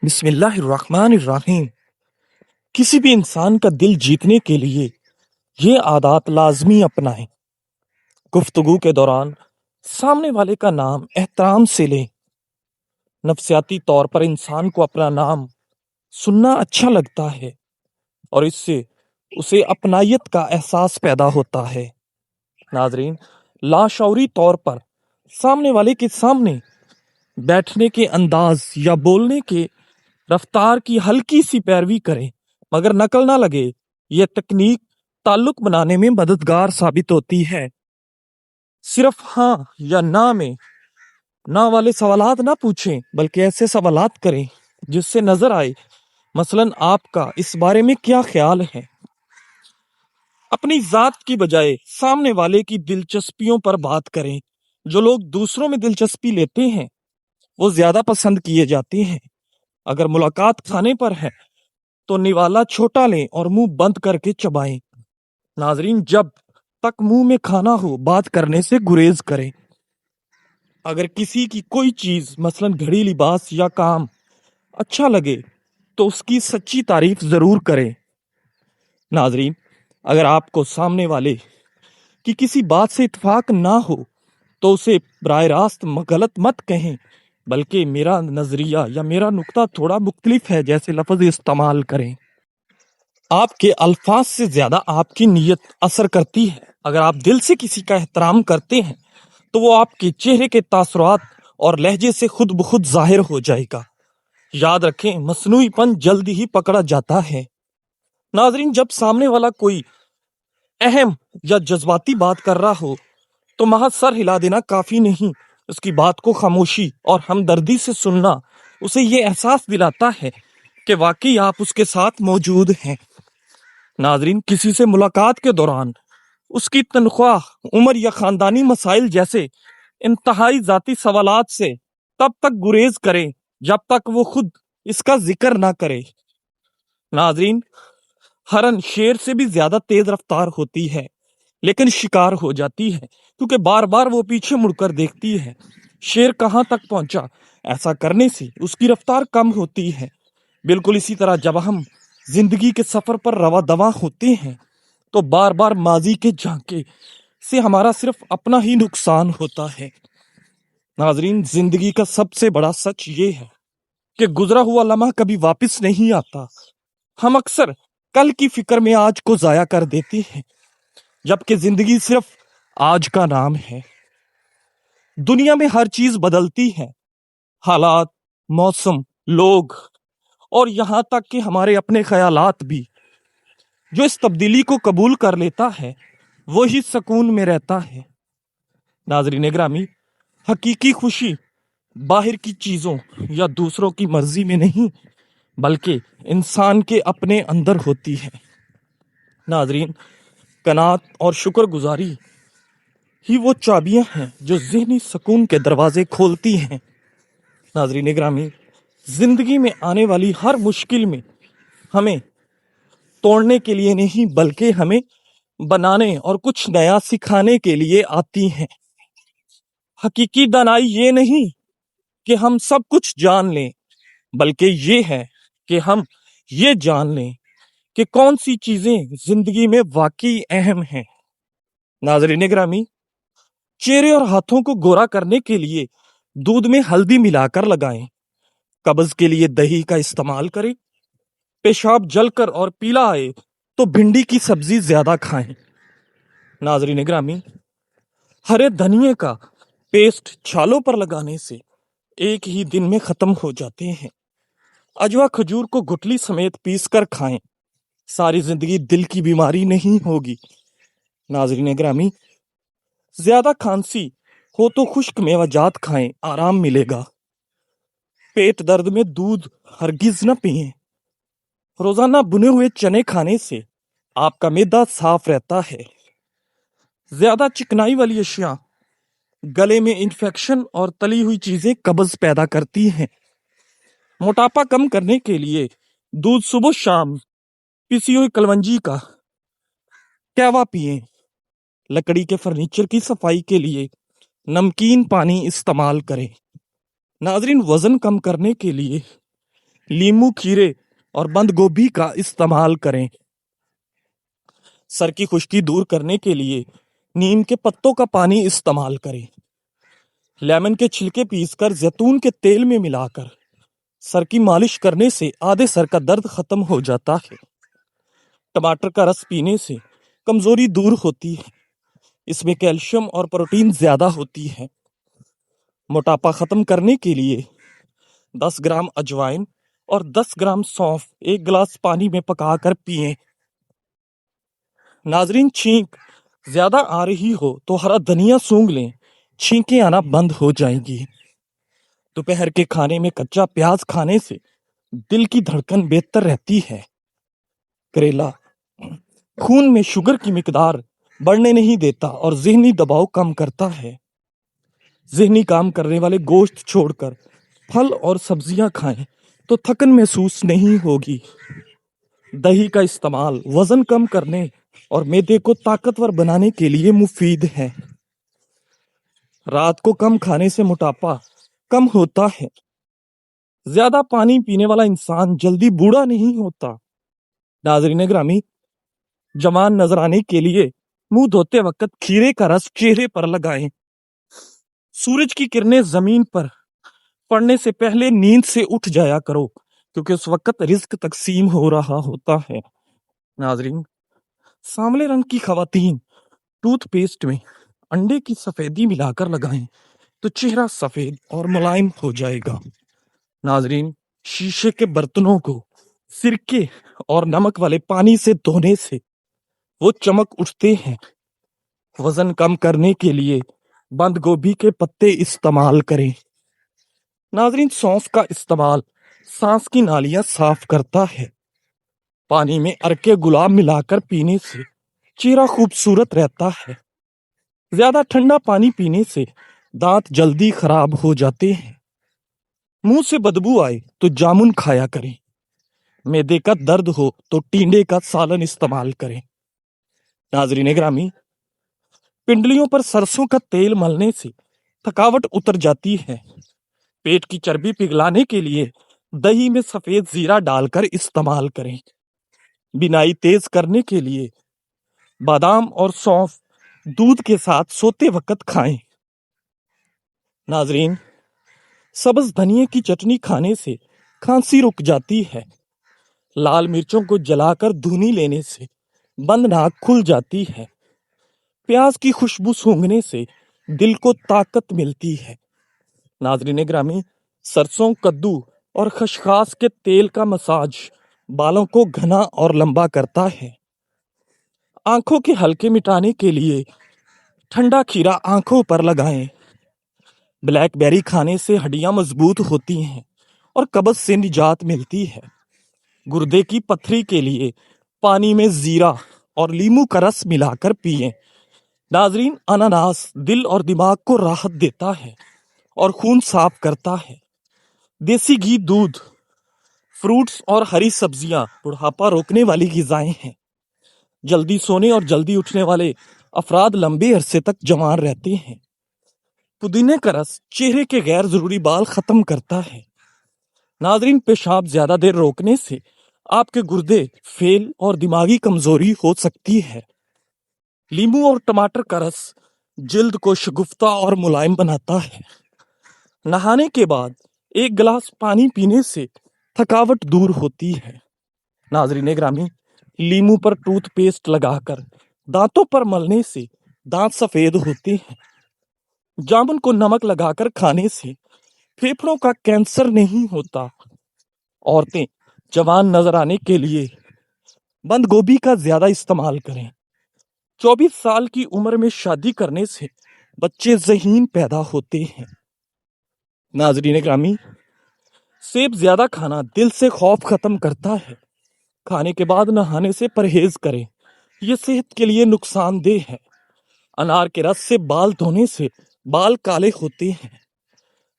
بسم اللہ الرحمن الرحیم۔ کسی بھی انسان کا دل جیتنے کے لیے یہ عادات لازمی اپنائیں۔ گفتگو کے دوران سامنے والے کا نام احترام سے لیں۔ نفسیاتی طور پر انسان کو اپنا نام سننا اچھا لگتا ہے اور اس سے اسے اپنائیت کا احساس پیدا ہوتا ہے۔ ناظرین، لاشعوری طور پر سامنے والے کے سامنے بیٹھنے کے انداز یا بولنے کے رفتار کی ہلکی سی پیروی کریں مگر نقل نہ لگے۔ یہ تکنیک تعلق بنانے میں مددگار ثابت ہوتی ہے۔ صرف ہاں یا نہ میں نہ والے سوالات نہ پوچھیں بلکہ ایسے سوالات کریں جس سے نظر آئے مثلاً آپ کا اس بارے میں کیا خیال ہے۔ اپنی ذات کی بجائے سامنے والے کی دلچسپیوں پر بات کریں۔ جو لوگ دوسروں میں دلچسپی لیتے ہیں وہ زیادہ پسند کیے جاتے ہیں۔ اگر ملاقات کھانے پر ہے تو نوالا چھوٹا لیں اور منہ بند کر کے چبائیں۔ ناظرین، جب تک منہ میں کھانا ہو بات کرنے سے گریز کریں۔ اگر کسی کی کوئی چیز مثلاً گھڑی، لباس یا کام اچھا لگے تو اس کی سچی تعریف ضرور کریں۔ ناظرین، اگر آپ کو سامنے والے کی کسی بات سے اتفاق نہ ہو تو اسے براہ راست غلط مت کہیں بلکہ میرا نظریہ یا میرا نقطہ تھوڑا مختلف ہے جیسے لفظ استعمال کریں۔ آپ کے الفاظ سے زیادہ آپ کی نیت اثر کرتی ہے۔ اگر آپ دل سے کسی کا احترام کرتے ہیں تو وہ آپ کے چہرے کے تاثرات اور لہجے سے خود بخود ظاہر ہو جائے گا۔ یاد رکھیں، مصنوعی پن جلد ہی پکڑا جاتا ہے۔ ناظرین، جب سامنے والا کوئی اہم یا جذباتی بات کر رہا ہو تو محض سر ہلا دینا کافی نہیں۔ اس کی بات کو خاموشی اور ہمدردی سے سننا اسے یہ احساس دلاتا ہے کہ واقعی آپ اس کے ساتھ موجود ہیں۔ ناظرین، کسی سے ملاقات کے دوران اس کی تنخواہ، عمر یا خاندانی مسائل جیسے انتہائی ذاتی سوالات سے تب تک گریز کریں جب تک وہ خود اس کا ذکر نہ کرے۔ ناظرین، ہرن شیر سے بھی زیادہ تیز رفتار ہوتی ہے لیکن شکار ہو جاتی ہے کیونکہ بار بار وہ پیچھے مڑ کر دیکھتی ہے شیر کہاں تک پہنچا۔ ایسا کرنے سے اس کی رفتار کم ہوتی ہے۔ بالکل اسی طرح جب ہم زندگی کے سفر پر رواں دواں ہوتے ہیں تو بار بار ماضی کے جھانکے سے ہمارا صرف اپنا ہی نقصان ہوتا ہے۔ ناظرین، زندگی کا سب سے بڑا سچ یہ ہے کہ گزرا ہوا لمحہ کبھی واپس نہیں آتا۔ ہم اکثر کل کی فکر میں آج کو ضائع کر دیتے ہیں جبکہ زندگی صرف آج کا نام ہے۔ دنیا میں ہر چیز بدلتی ہے، حالات، موسم، لوگ اور یہاں تک کہ ہمارے اپنے خیالات بھی۔ جو اس تبدیلی کو قبول کر لیتا ہے وہی سکون میں رہتا ہے۔ ناظرین گرامی، حقیقی خوشی باہر کی چیزوں یا دوسروں کی مرضی میں نہیں بلکہ انسان کے اپنے اندر ہوتی ہے۔ ناظرین، قناعت اور شکر گزاری ہی وہ چابیاں ہیں جو ذہنی سکون کے دروازے کھولتی ہیں۔ ناظرین گرامی، زندگی میں آنے والی ہر مشکل میں ہمیں توڑنے کے لیے نہیں بلکہ ہمیں بنانے اور کچھ نیا سکھانے کے لیے آتی ہیں۔ حقیقی دانائی یہ نہیں کہ ہم سب کچھ جان لیں بلکہ یہ ہے کہ ہم یہ جان لیں کہ کون سی چیزیں زندگی میں واقعی اہم ہیں۔ ناظرین گرامی، چہرے اور ہاتھوں کو گورا کرنے کے لیے دودھ میں ہلدی ملا کر لگائیں۔ قبض کے لیے دہی کا استعمال کریں۔ پیشاب جل کر اور پیلا آئے تو بھنڈی کی سبزی زیادہ کھائیں۔ ناظرین گرامی، ہرے دھنیے کا پیسٹ چھالوں پر لگانے سے ایک ہی دن میں ختم ہو جاتے ہیں۔ اجوا کھجور کو گٹلی سمیت پیس کر کھائیں۔ ساری زندگی دل کی بیماری نہیں ہوگی۔ ناظرین گرامی، زیادہ کھانسی ہو تو خشک میوہ جات کھائیں، آرام ملے گا۔ پیٹ درد میں دودھ ہرگز نہ پئیں۔ روزانہ بنے ہوئے چنے کھانے سے آپ کا معدہ صاف رہتا ہے۔ زیادہ چکنائی والی اشیاء گلے میں انفیکشن اور تلی ہوئی چیزیں قبض پیدا کرتی ہیں۔ موٹاپا کم کرنے کے لیے دودھ صبح شام پسی ہوئی کلونجی کا قہوہ پئیں۔ لکڑی کے فرنیچر کی صفائی کے لیے نمکین پانی استعمال کریں۔ ناظرین، وزن کم کرنے کے لیے لیمو، کھیرے اور بند گوبھی کا استعمال کریں۔ سر کی خشکی دور کرنے کے لیے نیم کے پتوں کا پانی استعمال کریں۔ لیمن کے چھلکے پیس کر زیتون کے تیل میں ملا کر سر کی مالش کرنے سے آدھے سر کا درد ختم ہو جاتا ہے۔ ٹماٹر کا رس پینے سے کمزوری دور ہوتی ہے، اس میں کیلشیم اور پروٹین زیادہ ہوتی ہے۔ موٹاپا ختم کرنے کے لیے 10 گرام اجوائن اور 10 گرام سونف 1 گلاس پانی میں پکا کر پئیں۔ ناظرین، چھینک زیادہ آ رہی ہو تو ہرا دھنیا سونگھ لیں، چھینکیں آنا بند ہو جائیں گی۔ دوپہر کے کھانے میں کچا پیاز کھانے سے دل کی دھڑکن بہتر رہتی ہے۔ کریلا خون میں شوگر کی مقدار بڑھنے نہیں دیتا اور ذہنی دباؤ کم کرتا ہے۔ ذہنی کام کرنے والے گوشت چھوڑ کر پھل اور سبزیاں کھائیں تو تھکن محسوس نہیں ہوگی۔ دہی کا استعمال وزن کم کرنے اور معدے کو طاقتور بنانے کے لیے مفید ہے۔ رات کو کم کھانے سے موٹاپا کم ہوتا ہے۔ زیادہ پانی پینے والا انسان جلدی بوڑھا نہیں ہوتا۔ ناظرین گرامی، جوان نظر آنے کے لیے منہ دھوتے وقت کھیرے کا رس چہرے پر لگائیں۔ سورج کی کرنیں زمین پر پڑنے سے پہلے نیند سے اٹھ جایا کرو، کیونکہ اس وقت رزق تقسیم ہو رہا ہوتا ہے۔ ناظرین، سانولے رنگ کی خواتین ٹوتھ پیسٹ میں انڈے کی سفیدی ملا کر لگائیں تو چہرہ سفید اور ملائم ہو جائے گا۔ ناظرین، شیشے کے برتنوں کو سرکے اور نمک والے پانی سے دھونے سے وہ چمک اٹھتے ہیں۔ وزن کم کرنے کے لیے بند گوبھی کے پتے استعمال کریں۔ ناظرین، سونف کا استعمال سانس کی نالیاں صاف کرتا ہے۔ پانی میں ارکے گلاب ملا کر پینے سے چہرہ خوبصورت رہتا ہے۔ زیادہ ٹھنڈا پانی پینے سے دانت جلدی خراب ہو جاتے ہیں۔ منہ سے بدبو آئے تو جامن کھایا کریں۔ معدے کا درد ہو تو ٹینڈے کا سالن استعمال کریں۔ ناظرین گرامی، پنڈلیوں پر سرسوں کا تیل ملنے سے تھکاوٹ اتر جاتی ہے۔ پیٹ کی چربی پگھلانے کے لیے دہی میں سفید زیرہ ڈال کر استعمال کریں۔ بینائی تیز کرنے کے لیے بادام اور سونف دودھ کے ساتھ سوتے وقت کھائیں۔ ناظرین، سبز دھنیے کی چٹنی کھانے سے کھانسی رک جاتی ہے۔ لال مرچوں کو جلا کر دھنی لینے سے بند ناک کھل جاتی ہے۔ پیاز کی خوشبو سونگھنے سے دل کو طاقت ملتی ہے۔ ناظرین گرامی، سرسوں، کدو اور خسخاس کے تیل کا مساج بالوں کو گھنا اور لمبا کرتا ہے۔ آنکھوں کے حلقے مٹانے کے لیے ٹھنڈا کھیرا آنکھوں پر لگائیں۔ بلیک بیری کھانے سے ہڈیاں مضبوط ہوتی ہیں اور قبض سے نجات ملتی ہے۔ گردے کی پتھری کے لیے پانی میں زیرہ اور لیمو کا رس ملا کر پئیں۔ ناظرین، اناناس دل اور دماغ کو راحت دیتا ہے اور خون صاف کرتا ہے۔ دیسی گھی، دودھ، فروٹس اور ہری سبزیاں بڑھاپا روکنے والی غذائیں ہیں۔ جلدی سونے اور جلدی اٹھنے والے افراد لمبے عرصے تک جوان رہتے ہیں۔ پودینے کا رس چہرے کے غیر ضروری بال ختم کرتا ہے۔ ناظرین، پیشاب زیادہ دیر روکنے سے آپ کے گردے فیل اور دماغی کمزوری ہو سکتی ہے۔ لیمو اور ٹماٹر کا رس جلد کو شگفتہ اور ملائم بناتا ہے۔ نہانے کے بعد 1 گلاس پانی پینے سے تھکاوٹ دور ہوتی ہے۔ ناظرین گرامی، لیمو پر ٹوتھ پیسٹ لگا کر دانتوں پر ملنے سے دانت سفید ہوتے ہیں۔ جامن کو نمک لگا کر کھانے سے پھیپھڑوں کا کینسر نہیں ہوتا۔ عورتیں جوان نظر آنے کے لیے بند گوبھی کا زیادہ استعمال کریں۔ 24 سال کی عمر میں شادی کرنے سے بچے ذہین پیدا ہوتے ہیں۔ ناظرین گرامی، سیب زیادہ کھانا دل سے خوف ختم کرتا ہے۔ کھانے کے بعد نہانے سے پرہیز کریں، یہ صحت کے لیے نقصان دہ ہے۔ انار کے رس سے بال دھونے سے بال کالے ہوتے ہیں۔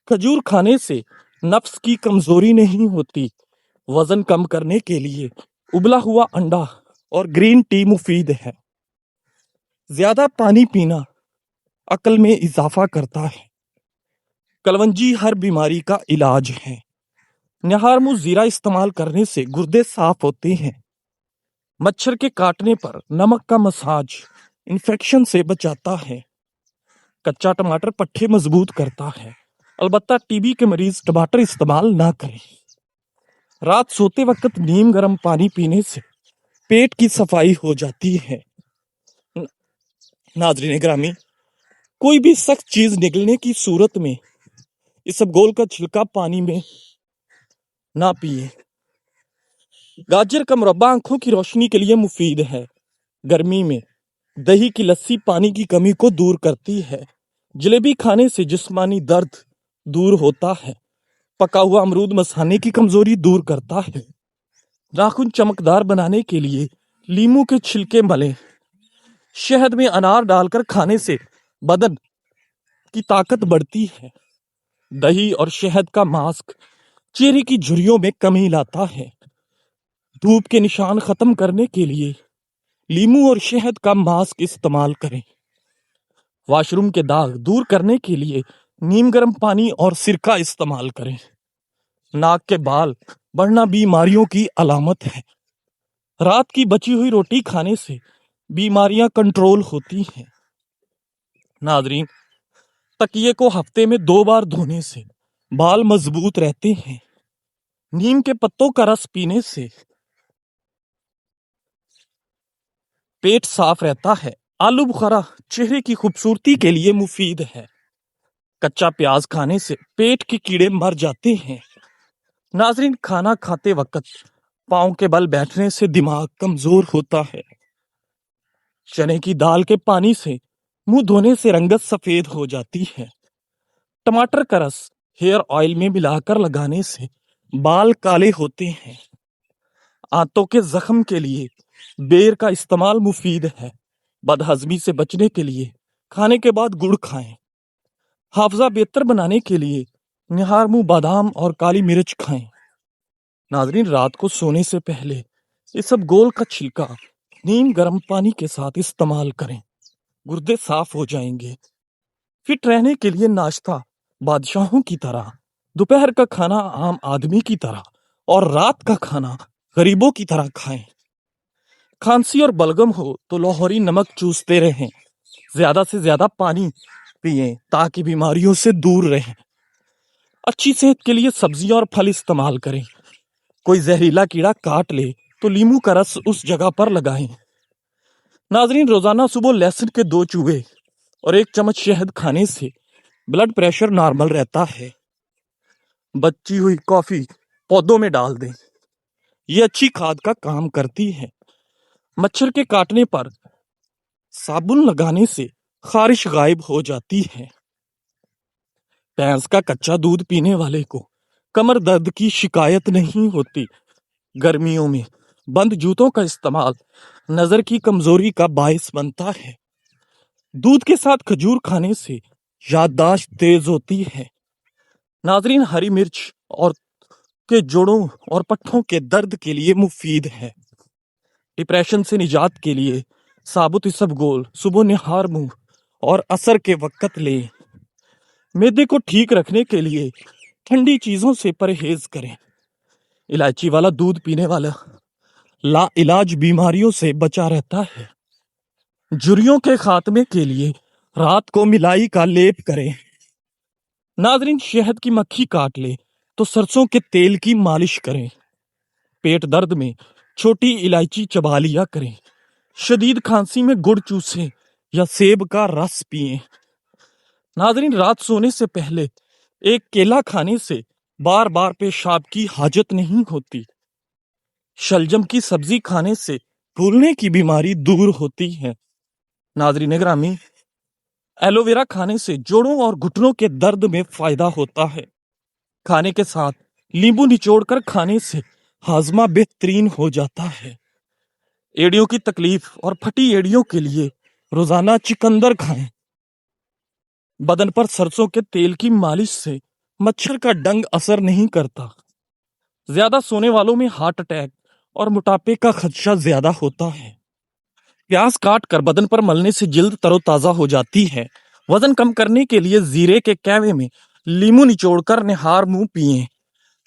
کھجور کھانے سے نفس کی کمزوری نہیں ہوتی۔ وزن کم کرنے کے لیے ابلا ہوا انڈا اور گرین ٹی مفید ہے۔ زیادہ پانی پینا عقل میں اضافہ کرتا ہے۔ کلونجی ہر بیماری کا علاج ہے۔ نہار منہ زیرہ استعمال کرنے سے گردے صاف ہوتے ہیں۔ مچھر کے کاٹنے پر نمک کا مساج انفیکشن سے بچاتا ہے۔ کچا ٹماٹر پٹھے مضبوط کرتا ہے، البتہ ٹی بی کے مریض ٹماٹر استعمال نہ کریں۔ رات سوتے وقت نیم گرم پانی پینے سے پیٹ کی صفائی ہو جاتی ہے۔ ناظرین گرامی، کوئی بھی سخت چیز نگلنے کی صورت میں اسبگول کا چھلکا پانی میں نہ پیئے۔ گاجر کا مربع آنکھوں کی روشنی کے لیے مفید ہے۔ گرمی میں دہی کی لسی پانی کی کمی کو دور کرتی ہے۔ جلیبی کھانے سے جسمانی درد دور ہوتا ہے۔ پکا ہوا امرود مثانے کی کمزوری دور کرتا ہے۔ ناخن چمکدار بنانے کے لیے لیموں کے چھلکے ملیں۔ شہد میں انار ڈال کر کھانے سے بدن کی طاقت بڑھتی ہے۔ دہی اور شہد کا ماسک چہرے کی جھریوں میں کمی لاتا ہے۔ دھوپ کے نشان ختم کرنے کے لیے لیموں اور شہد کا ماسک استعمال کریں۔ واش روم کے داغ دور کرنے کے لیے نیم گرم پانی اور سرکہ استعمال کریں۔ ناک کے بال بڑھنا بیماریوں کی علامت ہے۔ رات کی بچی ہوئی روٹی کھانے سے بیماریاں کنٹرول ہوتی ہیں۔ ناظرین، تکیے کو ہفتے میں 2 بار دھونے سے بال مضبوط رہتے ہیں۔ نیم کے پتوں کا رس پینے سے پیٹ صاف رہتا ہے۔ آلو بخارا چہرے کی خوبصورتی کے لیے مفید ہے۔ کچا پیاز کھانے سے پیٹ کے کیڑے مر جاتے ہیں۔ ناظرین، کھانا کھاتے وقت پاؤں کے بل بیٹھنے سے دماغ کمزور ہوتا ہے۔ چنے کی دال کے پانی سے منہ دھونے سے رنگت سفید ہو جاتی ہے۔ ٹماٹر کا رس ہیئر آئل میں ملا کر لگانے سے بال کالے ہوتے ہیں۔ آنتوں کے زخم کے لیے بیر کا استعمال مفید ہے۔ بد ہضمی سے بچنے کے لیے کھانے کے بعد گڑ کھائیں۔ حافظہ بہتر بنانے کے لیے نہار منہ بادام اور کالی مرچ کھائیں۔ ناظرین، رات کو سونے سے پہلے اسبگول کا چھلکا نیم گرم پانی کے ساتھ استعمال کریں، گردے صاف ہو جائیں گے۔ فٹ رہنے کے لیے ناشتہ بادشاہوں کی طرح، دوپہر کا کھانا عام آدمی کی طرح اور رات کا کھانا غریبوں کی طرح کھائیں۔ کھانسی اور بلغم ہو تو لاہوری نمک چوستے رہیں۔ زیادہ سے زیادہ پانی پئیں تاکہ بیماریوں سے دور رہیں۔ اچھی صحت کے لیے سبزیاں اور پھل استعمال کریں۔ کوئی زہریلا کیڑا کاٹ لے تو لیموں کا رس اس جگہ پر لگائیں۔ ناظرین، روزانہ صبح لہسن کے 2 چوبے اور 1 چمچ شہد کھانے سے بلڈ پریشر نارمل رہتا ہے۔ بچی ہوئی کافی پودوں میں ڈال دیں، یہ اچھی کھاد کا کام کرتی ہے۔ مچھر کے کاٹنے پر صابن لگانے سے خارش غائب ہو جاتی ہے۔ بھینس کا کچا دودھ پینے والے کو کمر درد کی شکایت نہیں ہوتی۔ گرمیوں میں بند جوتوں کا استعمال نظر کی کمزوری کا باعث بنتا ہے۔ دودھ کے ساتھ کھجور کھانے سے یادداشت تیز ہوتی ہے۔ ناظرین، ہری مرچ اور کے جوڑوں اور پٹھوں کے درد کے لیے مفید ہے۔ ڈپریشن سے نجات کے لیے ثابت اسبگول صبح نہار منہ اور عصر کے وقت لیں۔ معدے کو ٹھیک رکھنے کے لیے ٹھنڈی چیزوں سے پرہیز کریں۔ الائچی والا دودھ پینے والا لا علاج بیماریوں سے بچا رہتا ہے۔ جھریوں کے خاتمے کے لیے رات کو ملائی کا لیپ کریں۔ ناظرین، شہد کی مکھی کاٹ لے تو سرسوں کے تیل کی مالش کریں۔ پیٹ درد میں چھوٹی الائچی چبا لیا کریں۔ شدید کھانسی میں گڑ چوسیں یا سیب کا رس پئیں۔ ناظرین، رات سونے سے پہلے 1 کیلا کھانے سے بار بار پیشاب کی حاجت نہیں ہوتی۔ شلجم کی سبزی کھانے سے پھولنے کی بیماری دور ہوتی ہے۔ ناظرین گرامی، ایلو ویرا کھانے سے جوڑوں اور گھٹنوں کے درد میں فائدہ ہوتا ہے۔ کھانے کے ساتھ لیمبو نچوڑ کر کھانے سے ہاضمہ بہترین ہو جاتا ہے۔ ایڑیوں کی تکلیف اور پھٹی ایڑیوں کے لیے روزانہ چقندر کھائیں۔ بدن پر سرسوں کے تیل کی مالش سے مچھر کا ڈنگ اثر نہیں کرتا۔ زیادہ سونے والوں میں ہارٹ اٹیک اور موٹاپے کا خدشہ زیادہ ہوتا ہے۔ پیاز کاٹ کر بدن پر ملنے سے جلد تر و تازہ ہو جاتی ہے۔ وزن کم کرنے کے لیے زیرے کے کہوے میں لیمو نچوڑ کر نہار منہ پئیں۔